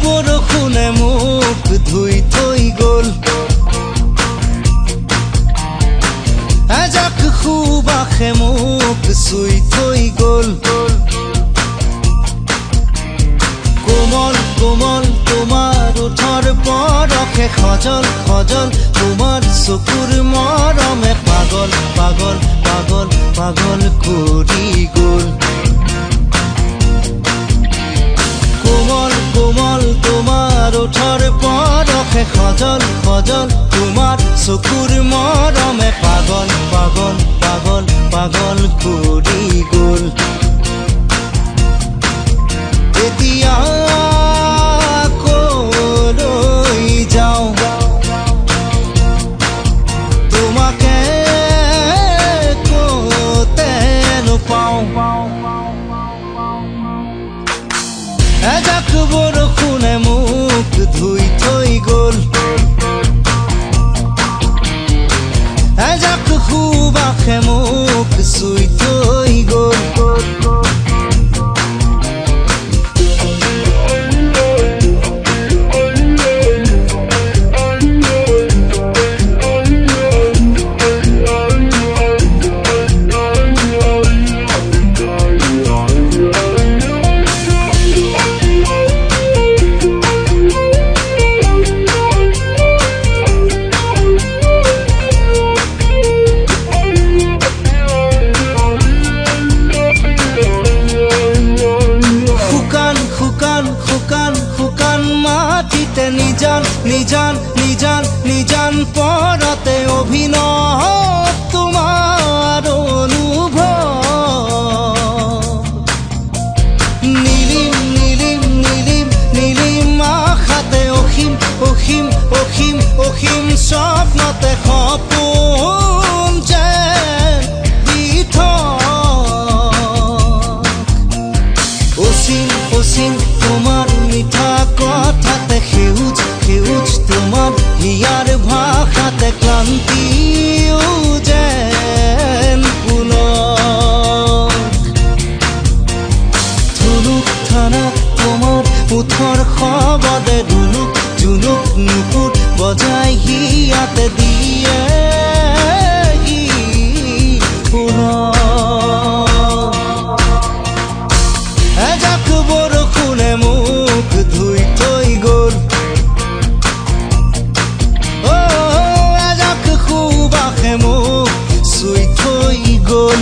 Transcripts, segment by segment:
বৰষুণে মোক ধুই থৈ গ'ল, এজাক সুবাসে মোক চুই থৈ গ'ল। কোমল কোমল তোমাৰ ওঠৰ পৰশে সজল সজল, তোমাৰ চকুৰ মৰমে পাগল পাগল পাগল পাগল কৰি গ'ল। কোমল কোমল তোমাৰ ওঠৰ পৰশে সজল সজল, তোমাৰ চকুৰ মৰমে পাগল পাগল পাগল পাগল কৰি গ'ল। এতিয়া কলৈ যাওঁ তোমাকে কতে নোপাওঁ, এজাক বৰষুণে মোক ধুই থৈ গ'ল, এজাক সুবাসে মোক চুই থৈ গ'ল। মাটিতে নিজান নিজান নিজান নিজান পৰতে অভিনৱ তোমাৰ অনুভৱ, নীলিম নীলিম নীলিম নীলিম আশাতে অসীম অসীম অসীম অসীম স্বপ্নতে সপোন যেন দি অসীম অসীম তোমাৰ মিঠা কথাতে, সেউজ সেউজ তোমাৰ হিয়াৰ ভাষাতে, ক্লান্তিও যেন পুলক। ধুনুক থানা তোমাৰ ওঠৰ শব্দে, ধুনুক জুনুক নুপুৰ বজাই হিয়াতে দিয়ে পুলক। এজাক বৰষুণে মোক ধুই থৈ গ'ল, এজাক সুবাসে মোক চুই থৈ গ'ল।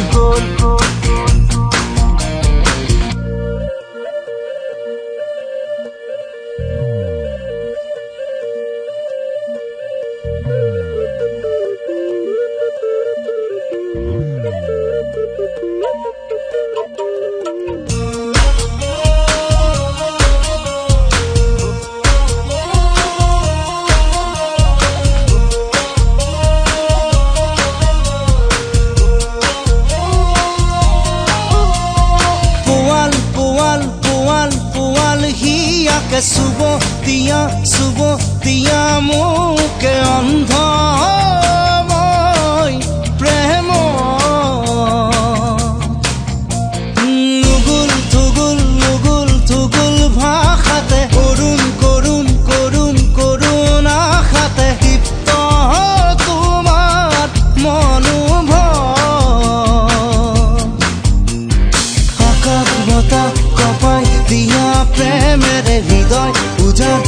চুব দিয়া মোকে অন্ধ মই প্ৰেম, নুগুল থুগুল নুগুল থুগুল ভাষাতে, কৰুণ কৰুণ কৰুণ কৰুণ আশাতে, দীপ্ত তোমাৰ মনোভৱ, আকাশ বতাহ কপাই দিয়া প্ৰেমেৰে হৃদয় উজাড়